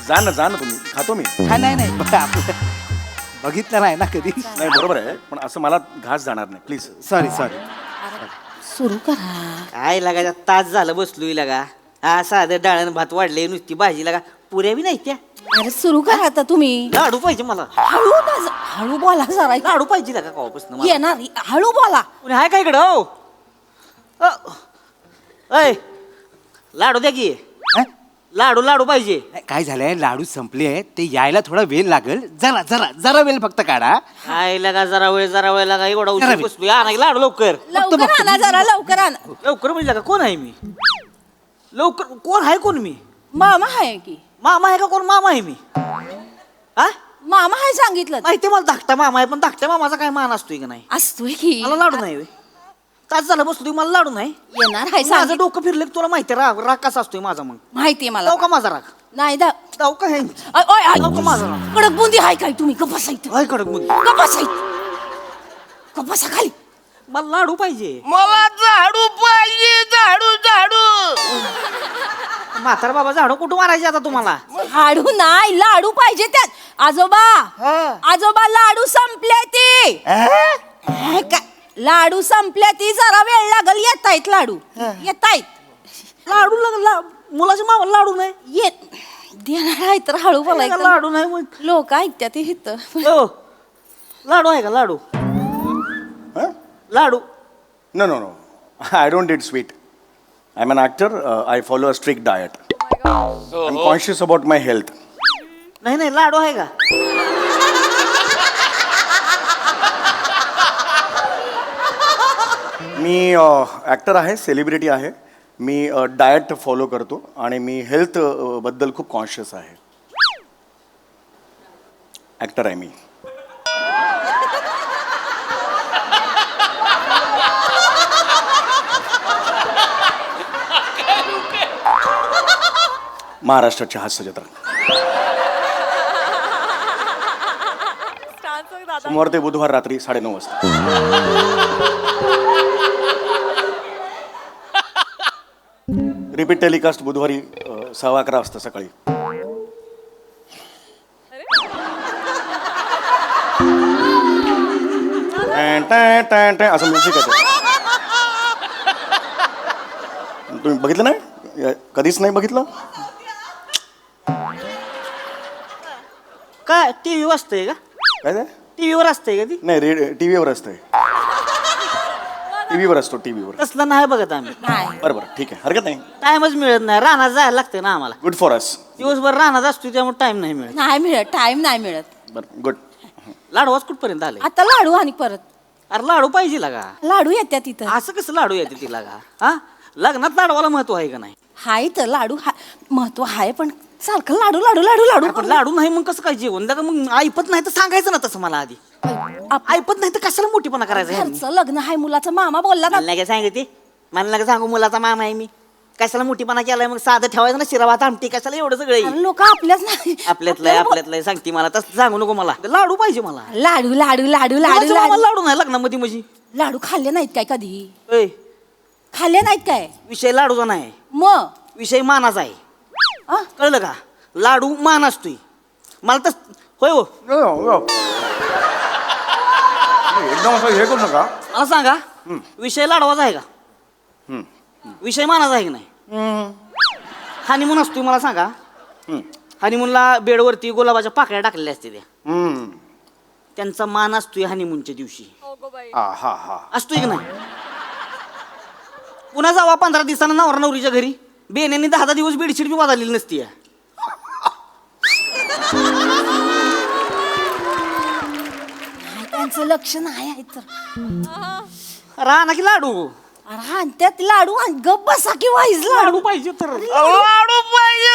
जा ना तुम्ही, खातो मी. हा नाही आपलं बघितलं नाही ना कधी. नाही बरोबर आहे, पण असं मला घास जाणार नाही प्लीज. सॉरी सुरू करा. काय लागा तास झालं बसलोय लागा. हा साधं डाळण भात वाढले, नुसती भाजी लागा, पुऱ्या बी नाही त्या. अरे सुरू करा आता तुम्ही. लाडू पाहिजे मला. हळू बोला जरा. लाडू पाहिजे लागा कवापासून मला. येणार हळू बोला. कोणी हाय काय इकडं हो? अय लाडू द्या की. लाडू पाहिजे. काय झालंय, लाडू संपले आहेत, ते यायला थोडा वेळ लागेल. जरा वेळ फक्त काढा. काय लागा जरा वेळ लागा, एवढा जरा उशीर वेळ. बसलोय. आणा की लाडू लवकर. लवकर आणा जरा लवकर आणा. लवकर म्हणजे लागा कोण आहे मी? लवकर कोण आहे कोण मी? मामा आहे की. मामा आहे का कोण? मामा आहे मी. हा मामा आहे सांगितलं. माहिती मला धाकटा मामा आहे, पण धाकट्या मामाचा काय मान असतोय का नाही? असतोय की. मला लाडू नाही होय. तास झालं बसलोय, मला लाडू नाही. येणार आहे माझं डोकं फिरलं की तुला माहिती राग कसा असतोय माझा. मग माहितीये मला. जाऊ का माझा राग? नाही जाऊ का हे? जाऊ का माझा राग? कडक बुंदी आहे काय तुम्ही? कपासायचं काय कडक मुली? कपासा खाली. मला लाडू पाहिजे. मला झाडू पाहिजे, झाडू. म्हातारा बाबा झाडू कुठं मारायचे आता तुम्हाला? लाडू नाही, लाडू पाहिजे त्यात. आजोबा लाडू संपले ती. लाडू संपले ती, जरा वेळ लागल. येतायत लाडू, येतायत. लाडू मुलाच्या मामाला लाडू नाही. येत देणार आहे तर हळू बोलायचं. लाडू नाही मग लोक ऐकतात इथं. हो. लाडू आहे का? लाडू लाडू No. I don't eat sweet. I'm an actor. I follow a strict diet. I'm conscious about my health. नाही लाडू आहे का? मी ॲक्टर आहे, सेलिब्रिटी आहे. मी डाएट फॉलो करतो आणि मी हेल्थ बद्दल खूप कॉन्शियस आहे. ॲक्टर आहे मी. महाराष्ट्राची हास्य जत्रा सोमवार ते बुधवार रात्री 9:30 वाजता. रिपीट टेलिकास्ट बुधवारी 11:15 वाजता सकाळी. असं म्युझिक आहे. तुम्ही बघितलं नाही? कधीच नाही बघितलं? काय टीव्ही वाजतंय का? काय ते? टीव्हीवर असतंय का ती? नाही, टीव्हीवर असतंय. टीव्हीवर असतो, टीव्हीवर. तसलं नाही बघत आम्ही. बरं ठीक आहे, हरकत नाही. टाइमच मिळत नाही. रानात जायला लागतंय ना आम्हाला. Good for us. दिवसभर रानात असतो त्यामुळे टाइम नाही मिळत. नाही मिळत, टाइम नाही मिळत. बरं गुड. लाडू कुठपर्यंत आले? आता लाडू आणि परत अरे लाडू पाहिजे लागा. लाडू येत्या तिथं. असं कसं लाडू येते तिला का? हा लग्नात लाडवाला महत्व आहे का नाही? हाय तर लाडू महत्व आहे, पण सारखं लाडू लाडू लाडू लाडू. पण लाडू नाही मग कसं काय जेवण? लागा मग ऐपत नाही तर सांगायचं ना तसं मला आधी. ऐपत नाही तर कशाला मोठीपणा करायचा? घरचं लग्न आहे, मुलाचा मामा बोलला ना. मला काय सांगते? मला नका सांगू मुलाचा मामा आहे मी. कशाला मोठीपणा केलाय? मग साधं ठेवायचं ना, शिरा भात आमटी. कशाला एवढं सगळं? लोक आपल्याच नाही. आपल्यातलं सांगते मला. तसं सांगू नको मला. लाडू पाहिजे मला. लाडू लाडू लाडू लाडू मुलाच्या मामाला लाडू लाडू नाही लग्नामध्ये म्हणजे? लाडू खाल्ले नाहीत काय कधी? ऐ, खाल्ले नाहीत काय? विषय लाडूचा नाही, मग विषय मानाचा आहे. आ? कळलं का? लाडू मान असतोय मला तर. होय हो. एकदम असं हे करू नका. मला सांगा, विषय लाडवाचा आहे का? विषय मानाचा आहे की नाही? हनीमून असतोय मला सांगा. हनीमूनला बेडवरती गुलाबाच्या पाकळ्या टाकलेल्या असते त्या. त्यांचा मान असतोय हनीमूनच्या दिवशी. असतोय की नाही? पुन्हा जावा 15 दिवसांना नवरा नवरीच्या घरी. बेनेनी 10 दिवस बेडशीट बी वाजवलेली नसती. त्यांचं लक्ष नाही आहे तर. राहा ना की लाडू. अरे त्यात लाडू आणि गप बसा की वाईज लाडू पाहिजे तर. लाडू पाहिजे,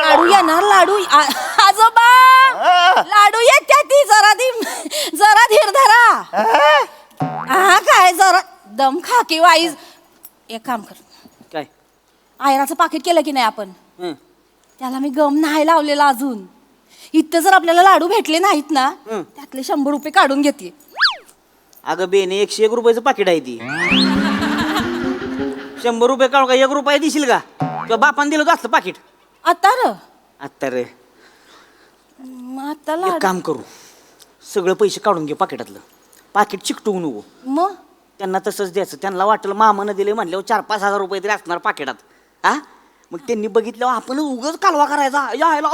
लाडू येणार लाडू. आजोबा लाडू येत्या ती. जरा धीर धरा. हा काय जरा दम खा की वाईज. एक काम कर, काय आयराचं पाकिट केलं की नाही आपण? हं. त्याला मी गम नाही लावलेला अजून. इथं जर आपल्याला लाडू भेटले नाहीत ना, त्यातले 100 रुपये काढून घेते. अगं बेने 101 रुपयाचं पाकिट आहे ती. 100 रुपये काढून का 1 रुपया देशील का? किंवा बापान दिलं होतं असलं पाकिट? आता र आता रे मग आता एक लाडू काम करू, सगळं पैसे काढून घे पाकिटातलं, पाकिट चिकटवू नको. मग त्यांना तसंच द्यायचं. त्यांना वाटलं मामानं दिले म्हणल्यावर 4-5 हजार रुपये तरी असणार पाकिटात. हा मग त्यांनी बघितल्यावर आपण उगाच कालवा करायचा. यायला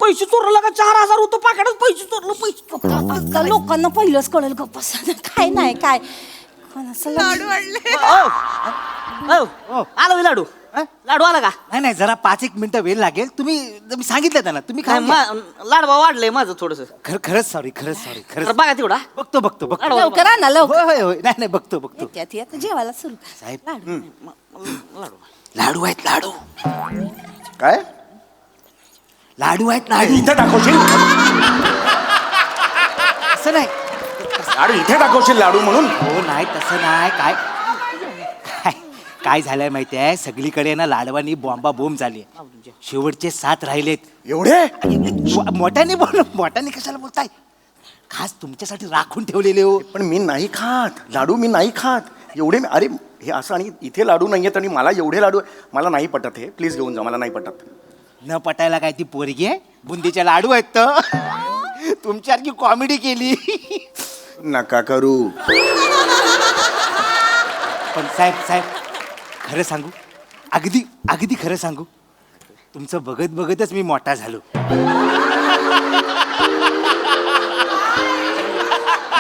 पैसे चोरलं का 4,000 होतं पाकिटात, पैसे चोरलं. आता लोकांना पहिलंच कळेल गप्प बसा. काय नाही काय कोणाचं लाडू आलो लाडू. लाडू आला का? नाही नाही जरा 5-1 मिनिटं वेळ लागेल. तुम्ही सांगितलं त्यांना, तुम्ही काय खाऊन घ्या. लाडवा वाढलंय माझं थोडस. खरंच सॉरी खरंच बघा तेवढा. बघतो लाडवा. लवकर आणा लवकर. होय होय होय नाही बघतो येत्यात येत जेवायला सुरू करा. साहेब लाडू लाडू आहेत लाडू काय लाडू आहेत लाडू. इथे दाखवशील असं नाही लाडू, इथे दाखवशील लाडू म्हणून. हो नाही तसं नाही. काय काय झालंय माहिती आहे, सगळीकडे ना लाडवानी बॉम्बा बोंब झाली. शेवटचे 7 राहिलेत. एवढे मोठ्याने कशाला बोलताय? खास तुमच्यासाठी राखून ठेवलेले हो. पण मी नाही खात लाडू, मी नाही खात एवढे. अरे हे असं, आणि इथे लाडू नाही आहेत आणि मला एवढे लाडू, मला नाही पटत. हे प्लीज घेऊन जा, मला नाही पटत. न पटायला काय ती पोरगी आहे? बुंदीचे लाडू आहेत तर तुमच्यासारखी कॉमेडी केली. नका करू. पण साहेब खरं सांगू, अगदी खरं सांगू, तुमचं बघत बघतच मी मोठा झालो.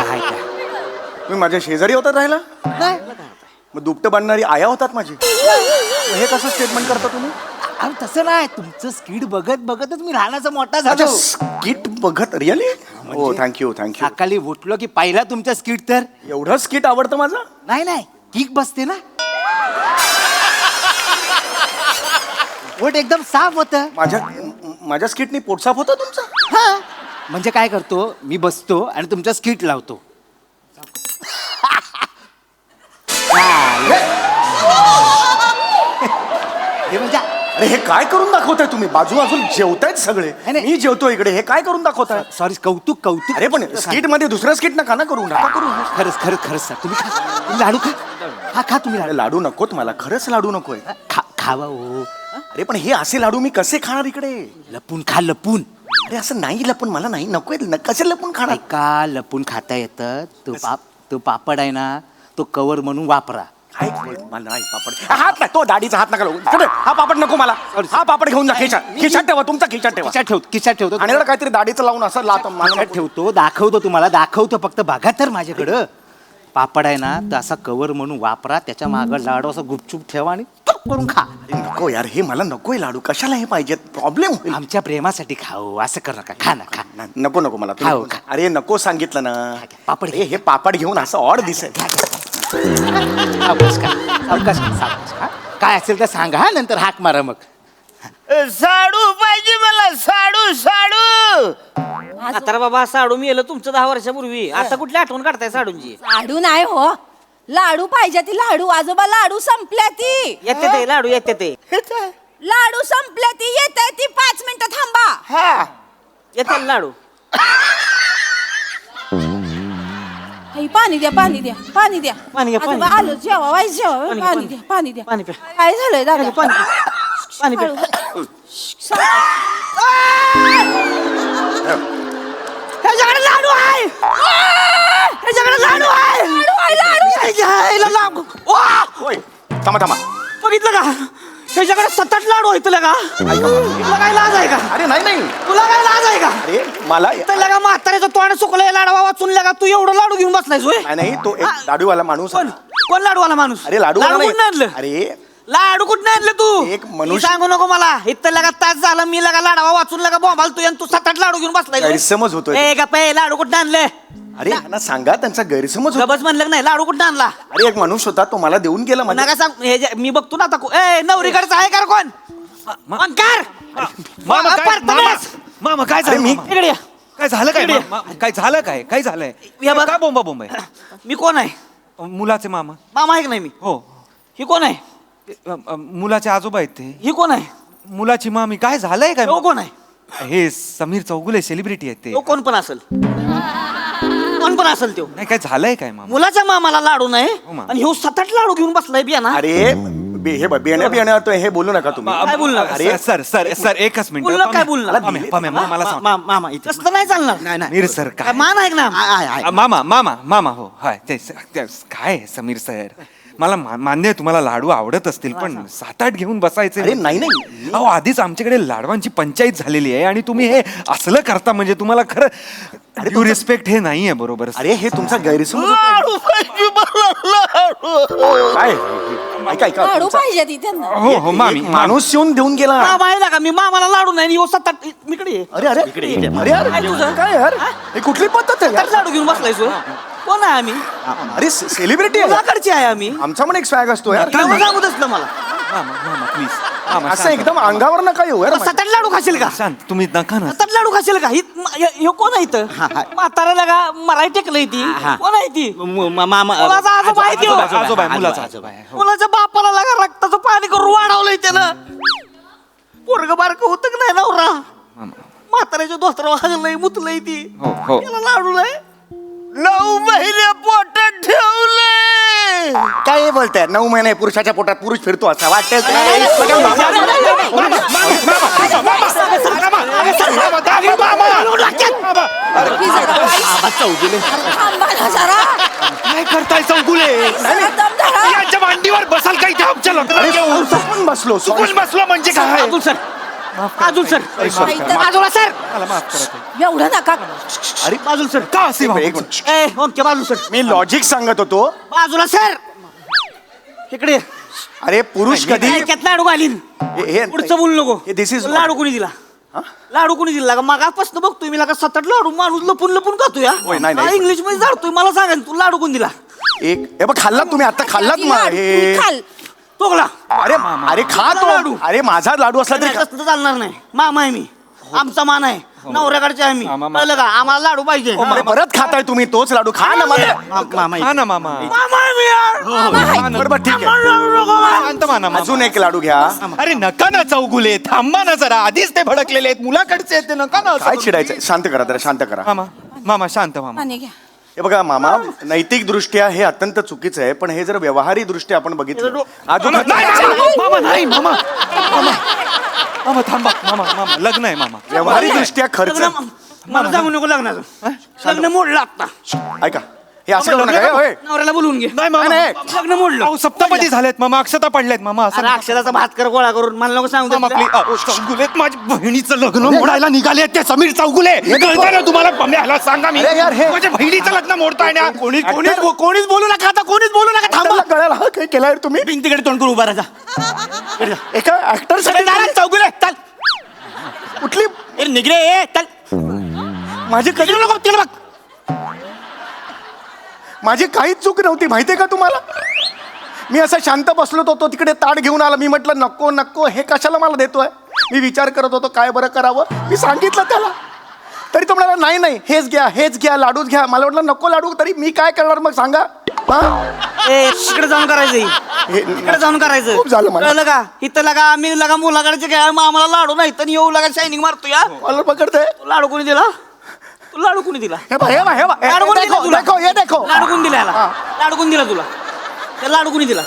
नाही काय? तुम्ही माझ्या शेजारी होतात राहिला? नाही. मग दुपटं बांधणारी आया होतात माझी. मग हे कसं स्टेटमेंट करता तुम्ही? अहो तसं नाही, तुमचं स्किट बघत बघतच मी लहानाचा मोठा झालो. स्किट बघत रिअली? हो थँक्यू. सकाळी उठलो की पाहिला तुमचं स्किट तर एवढं स्किट आवडतं माझं? नाही किक बसते ना, पोट एकदम साफ होतं. माझ्या स्किटनी पोट साफ होतं तुमचं? हा म्हणजे काय करतो मी, बसतो आणि तुमचं स्किट लावतो. हे म्हणजे अरे हे काय करून दाखवताय तुम्ही? बाजूला जेवतायत सगळे, नाही. मी जेवतो इकडे. हे काय करून दाखवताय? सॉरी, कौतुक. अरे पण स्किट मध्ये दुसरं स्किट नका ना करू. खरंच सर, तुम्ही खा. तुम्ही लाडू खा तुम्ही लाडू. लाडू नकोत मला, खरंच लाडू नकोय. खावा हो. अरे पण हे असे लाडू मी कसे खाणार इकडे? लपून खा लपून. अरे असं नाही लपून, मला नाही नकोय. कसे लपून खाणार? का लपून खाता येतं? तो पापड आहे ना, तो कवर म्हणून वापरा. काय मला नाही पापड. हात नाही, तो दाढीचा हात नका लावू. इकडे, हा पापड नको मला. हा पापड घेऊन जा खिशात ठेवा, तुमचा खिशात ठेवा. खिशात ठेवतो आणि एवढं काहीतरी दाढीचं लावून असं लावतो मला. खिशात ठेवतो, दाखवतो तुम्हाला, दाखवतो. फक्त बघा तर माझ्याकडं पापड आहे ना, तर असा कवर म्हणून वापरा. त्याच्या मागं लाडू असं गुपचूप ठेवा आणि टुक करून खा. अरे नको यार, हे मला नकोय लाडू. कशाला हे पाहिजेत? प्रॉब्लेम होईल. आमच्या प्रेमासाठी खाऊ, असं कर नका. खा ना खा. नको मला. खाऊ, खा. अरे नको सांगितलं ना. पापड घे. हे पापड घेऊन असं ऑड दिसेल. सावकाश खा. काय असेल तर सांगा हा, नंतर हाक मारा मग. साडू पाहिजे मला, साडू. आता बाबा साडू मी तुमचं 10 वर्षापूर्वी. आता कुठली आठवण काढताय साडूंची? लाडू नाही हो, लाडू पाहिजे ती लाडू. आजोबा लाडू संपल्या ती. येते ते लाडू, येते ते लाडू संपल्या ती. येते ती. 5 मिनिटं थांबा. येते लाडू. आई, पाणी द्या. पाणी घ्या, पाणी. आजोबा आलं, जेवा वाईस जेवा. पाणी द्या. पाणी प्या. काय झालंय दादा? पाणी प्या. ह्याच्याकडे लाडू आहे. ह्याच्याकडे लाडू आहे. होय, थांबा. बघितलं का? ह्याच्याकडे 7-8 लाडू आहेत तुला का? तुला काय लाज आहे का? अरे नाही. तुला काय लाज आहे का? अरे मला त्याला का म्हाताऱ्याचं तोंड सुकलंय लाडवा वाचून लगा तू एवढं लाडू घेऊन बसलायस होय? नाही, तो एक लाडूवाला माणूस कोण आहे. कोण लाडूवाला माणूस? अरे लाडू कुठं आणलं? अरे लाडू कुठं आणलं तू? एक मनुष्य- मी सांगू नको मला. इथं लगा तास झाला मी लगा लाडवा वाचून लगा बोंबाल तू आणि तू 7-8 लाडू घेऊन बसलाय. गैरसमज होतोय. ए गप्प ए, लाडू कुठं आणले? अरे यांना सांगा, त्यांचा गैरसमज होतो. गबस म्हणलं नाही. लाडू कुठं आणला? अरे एक माणूस होता, तो मला देऊन गेला. म्हणजे नका सांग. हे मी बघतो ना आता. ए नवरीकडचा आहे का कोण? अंकार मामा काय अरे झालं? मी- मामा? इकडे या. काय झालं काय? इकडे. काय झालं काय? काय झालंय? हे बघ. का बोंबा बोंब आहे? मी कोण आहे? मुलाचे मामा. मामा आहे की नाही मी? हो. ही कोण आहे? मुलाचे आजोबा आहेत ते. ही कोण आहे? मुलाची मामी. काय झालंय काय? तो कोण आहे? हे समीर चौगुले सेलिब्रिटी आहेत ते. तो कोण पण असेल. कोण पण असेल तो. नाही काय झालंय काय मामा? मुलाच्या मामाला लाडू नाही हो, मामा. आणि ह्यो 7-8 लाडू घेऊन बसलाय बिया ना. अरे हे बियाण्या हे बोलू नका तुम्ही. काय बोलणार? अरे सर सर सर एकच मिनिट बोललं काय बोलणार? मला सांग मामा इथे तसं नाही चालणार. नाही नाही समीर सर काय काय मान आहे ना मामा मामा मामा हो हाय काय समीर सर मला मान्य आहे तुम्हाला लाडू आवडत असतील पण 7-8 घेऊन बसायचे अरे नाही अहो आधीच आमच्याकडे लाडवांची पंचायत झालेली आहे आणि तुम्ही हे असलं करता म्हणजे तुम्हाला खरं ड्यू रिस्पेक्ट हे नाहीये बरोबर अरे हे तुमचा गैरसमज होतोय. लाडू पाहिजे मला लाडू. काय ऐका ऐका लाडू तुमचा- पाहिजे ती त्यांना. हो हो मामी माणूस येऊन देऊन गेला. मामा आहे ना का मी मामाला लाडू नाही येऊ 7-8 इकडे ये. अरे अरे अरे यार काय यार हे कुठली पद्धत आहे यार? तर लाडू घेऊन बसलाय सो कोण आहे आम्ही अरे सेलिब्रिटी आहे मुलाकडचे आहे आम्ही आमचा पण एक स्वॅग असतो यार नाव सांगू दसलं मला मामा मामा प्लीज मामा असं शांत एकदम अंगावर नका येऊ यार 7-8 लाडू खाशील का शांत तुम्ही नका ना 7-8 लाडू खाशील का हे कोण आहे इथं म्हाताऱ्याला का मराठी टेकलंय ती कोण आहे ती मामा मुलाचा आजोबा आहे त्यो. आजोबा आहे, मुलाचा आजोबा आहे हो. मुलाच्या बापाला लागा रक्ताचं पाणी करून वाढवलंय त्यानं पोरग बारक होतं की नाही नवरा म्हाताऱ्याच्या दोस्तर वाजलंय मुतलंय ती हो, हो. त्याला लाडू नाही 9 महिने पोटात ठेवले. काय बोलताय 9 महिने पुरुषाच्या पोटात पुरुष फिरतो असा वाटत थांबा ना जरा. काय करताय चौगुले जरा दम धरा. यांच्या मांडीवर बसाल का इथे आमच्या लोकांना पण बसलो sorry. बसलो म्हणजे काय अजून सर अजून सर इथं बाजूला सर मला माफ करा ताई. एवढं नका. अरे बाजूला सर का असे भाऊ? एक मिनिट. ए ओके बाजूला सर मी लॉजिक सांगत होतो बाजूला सर इकडे ये. अरे पुरुष कधी ऐक्यात लाडू घालीन हे पुढचं बोलू नको हे this is लाडू कोणी दिला लाडू कोणी दिला का मागापासून बघतोय मी लागा 7-8 लाडू माणूस लपून लपून खातोय होय, नाही, नाही. इंग्लिश मध्ये जाडतोय मला सांगा तू लाडू कोण दिला एक हे बघ खाल्लात तुम्ही आता खाल्लात ती लाडू, हे तू खाल. तोगला अरे अरे खा तो लाडू. अरे माझा लाडू असला तरी खा. तसं चालणार नाही मामा आहे मी आमचा मान आहे नवऱ्याकडचे आहे मी मामा. कळलं का आम्हाला लाडू पाहिजे अरे परत खाताय तुम्ही तोच लाडू खा ना मला मामा हा ना मामा मामा आहे मी यार. बरोबर ठीक आहे शांत माना मामा. अजून एक लाडू घ्या अरे नका ना चौगुले थांबा ना जरा आधीच ते भडकलेले आहेत मुलाकडचे आहेत ते नका ना असं काय करू. चिडायचं शांत करा जरा शांत करा मामा मामा शांत मामा पाणी घ्या. हे बघा मामा नैतिक दृष्ट्या हे अत्यंत चुकीचं आहे पण हे जर व्यवहारी दृष्ट्या आपण बघितलं अजून मामा, नाही, नाही, मामा नाही मामा मामा मामा थांबा मामा मामा लग्न आहे मामा व्यवहारी दृष्ट्या खर्च मला सांगू नको लग्नाचं लग्न मोडलं आता ऐका हे असं करू नका हे, होय. नवऱ्याला बोलवून घे नाही मामा नाही, लग्न मोडलं अहो, सप्तपदी झालेत मामा अक्षता पडलेत मामा असं अरे अक्षराचा भात कर गोळा करून मला नको सांगू मामा, दे. please. अहो, चौगुलेत माझ्या बहिणीचं लग्न मोडायला निघाले ते समीर चौगुले कळतं ना तुम्हाला पम्या, ह्याला सांगा मी अरे यार, हे- माझ्या बहिणीचं लग्न मोडताय ना कोणी Actor- कोणीच बोलू नका आता कोणीच बोलू नका थांबा कळायला हा काय केलाय तुम्ही भिंतीकडे तोंड करून उभा राहा एका ऍक्टर चौगुले चल कुठली ए निघरे ए चल माझी कधी नको तिला बघ माझी काहीच चूक नव्हती माहितीये का तुम्हाला मी असा शांत बसलो होतो तिकडे ताट घेऊन आला मी म्हटलं नको नको हे कशाला मला देतोय मी विचार करत होतो काय बरं करावं मी सांगितलं त्याला तरी तो म्हणाला नाही नाही हेच घ्या लाडूच घ्या मला वाटलं नको लाडू तरी मी काय करणार मग सांगा हा? ए तिकडे जाऊन करायचं हे- तिकडे जाऊन करायचं खूप झालं मला. कळलं का इथं लगा आम्ही लगा मुलाकडचे काय मग आम्हाला लाडू नाही तर येऊ लगा शायनिंग मारतो या मला पकडते तू लाडू कोणी दिला तू लाडू कोणी दिला हे बघ, हे बघ, हे बघ. हे लाडू कोणी दिला देखो तुला? देखो ये देखो लाडू कोणी दिला याला? लाडू कोणी दिला तुला ते लाडू कोणी दिला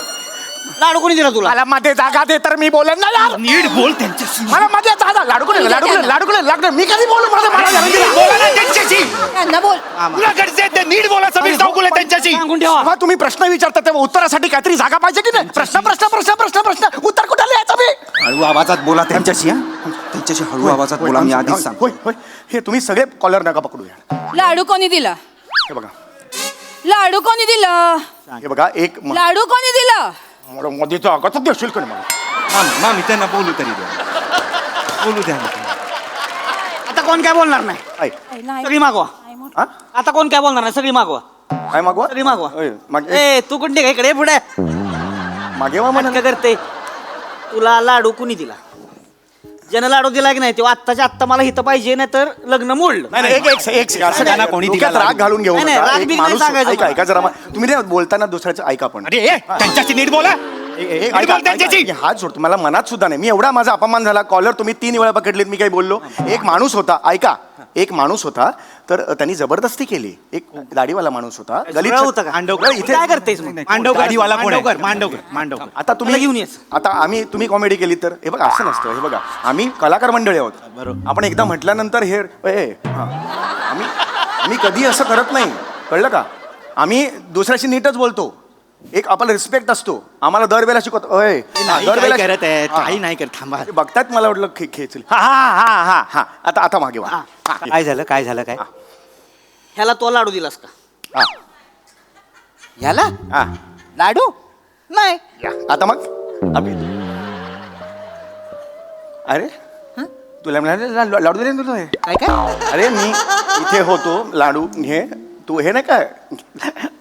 लाडू कोणी दिला तुला मला मध्ये जागा दे तर मी बोलेन ना यार नीट बोल त्यांच्याशी मला मध्ये जागा लाडू मी कधी बोलू मला जागा दिला. बोला ना त्यांच्याशी त्यांना बोल. मुलाकडचे आहेत ते नीट बोला समीर चौगुले त्यांच्याशी सांगून ठेवा जेव्हा तुम्ही प्रश्न विचारता तेव्हा उत्तरासाठी काहीतरी जागा पाहिजे की नाही प्रश्न उत्तर कुठे लिहायचं मी हळू आवाजात बोला त्यांच्याशी हा त्यांच्याशी हळू आवाजात बोला मी आधीच सांगतो होय होय हे तुम्ही सगळे कॉलर नका पकडू यार लाडू कोणी दिला हे बघा लाडू कोणी दिला हे बघा एक लाडू कोणी दिला मध्ये जागा तर देशील का नाही मला मामी मामी त्यांना बोलू तरी द्या बोलू द्या ना त्यांना. आता कोण काय बोलणार नाही ऐक नाही. सगळी मागवा हा आता कोण काय बोलणार नाही सगळी मागवा काय मागवा सगळी मागवा होय, ए तू कोणते का इकडे पुढे मागे वा म्हणा काय करते तुला लाडू कुणी दिला ज्यानं लाडू दिला की नाही तेव्हा आत्ताच्या आत्ता मला हिथं पाहिजे नाही तर लग्न मोडलं नाही एक असं त्यांना काय कोणी डोक्यात दिला राग घालून घेऊ नाही, नाही, नका. राग एक बिग नाही माणूस सांगायचं ऐका मला. ऐका जरा तुम्ही नाही बोलताना दुसऱ्याचं ऐका पण अरे ए, त्यांच्याशी नीट बोला ऐका, बोल त्यांच्याशी. ऐका, हात सोडतो मला मनात सुद्धा नाही मी एवढा माझा अपमान झाला कॉलर तुम्ही 3 वेळा पकडलेत मी काही बोललो एक माणूस होता ऐका एक माणूस होता तर त्यांनी जबरदस्ती केली. एक दाढीवाला माणूस होता गलीत जुळा होता का? मांडवकर इथे काय करतेस मग? मांडवकर गाडीवाला कोण आहे? मांडवकर आता मला घेऊन तुम्ही येच. आता तुम्ही कॉमेडी केली तर हे बघा असं नसतं. हे बघा आम्ही कलाकार मंडळी आहोत. बरोबर. आपण एकदा म्हटल्यानंतर हे आम्ही कधी असं करत नाही, कळलं का? आम्ही दुसऱ्याशी नीटच बोलतो. एक आपला रिस्पेक्ट असतो. आम्हाला दरवेळेला शिकवत दरवेळेला करत आहे काही नाही करत थांबा. बघतात मला वाटलं खेचल. हा आता मागे वा. काय झालं काय ह्याला तो लाडू दिलास का? हा, याला हा. लाडू नाही या. आता मग अरे तुला म्हणाले लाडू दिले ना तुला हे? काय काय अरे मी इथे होतो लाडू हे तू हे नाही काय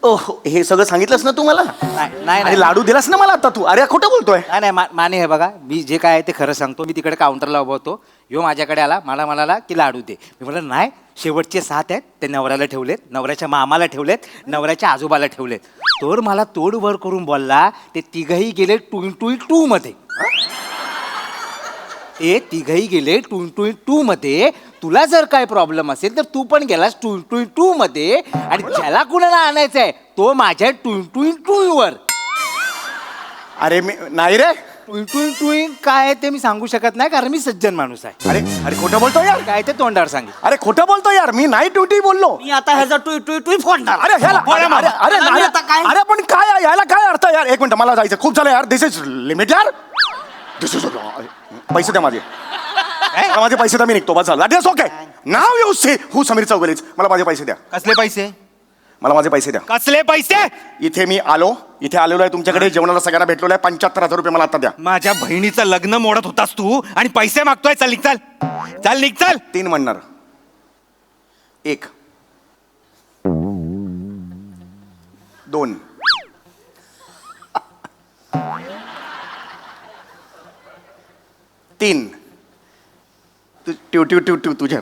ओह हे सगळं सांगितलंस ना तू मला नाही आणि लाडू दिलास ना मला आता तू. अरे खोटं बोलतोय. नाही माने हे बघा मी जे काय आहे ते खरं सांगतो. मी तिकडे काउंटरला उभा होतो. ह्यो माझ्याकडे आला मला म्हणाला की लाडू दे. मी म्हटलं नाही शेवटचे 7 आहेत ते नवऱ्याला ठेवलेत, नवऱ्याच्या मामाला ठेवलेत, नवऱ्याच्या आजोबाला ठेवलेत. तोवर मला तोड वर करून बोलला ते तिघही गेले 2 मध्ये. ते तिघही गेले 2 मध्ये. तुला जर काय प्रॉब्लेम असेल तर तू पण गेलास 2 मध्ये आणि ज्याला कुणाला आणायचंय तो माझ्या 2 वर. अरे मी नाही रे. 2 काय आहे ते मी सांगू शकत नाही कारण मी सज्जन माणूस आहे. अरे अरे खोटं बोलतो यार. काय ते तोंडावर सांगेल. अरे खोटं बोलतो यार. मी नाही ट्युटी बोललो. मी आता ह्याचा टुई फोडणार. अरे ह्याला अरे अरे आणि नाही. आता काय? अरे पण काय याला काय अर्थ यार. एक मिनिट मला जायचं खूप झालं यार. दिस इज लिमिट यार. दिस इज पैसे द्या माझे. माझे पैसे द्या मी निघतो. बस झालं. ओके नाव येऊ से हू समीर चौगुलेच. मला माझे पैसे द्या. कसले पैसे? मला माझे पैसे द्या. कसले पैसे? इथे मी इथे आलेलो आहे तुमच्याकडे जेवणाला सगळ्यांना भेटलेलो आहे. 75,000 रुपये मला आता द्या. माझ्या बहिणीचं लग्न मोडत होतास तू आणि पैसे मागतोय. चल निघ चल निघ चल. 3 म्हणणार. 1 2 3 तुझ्या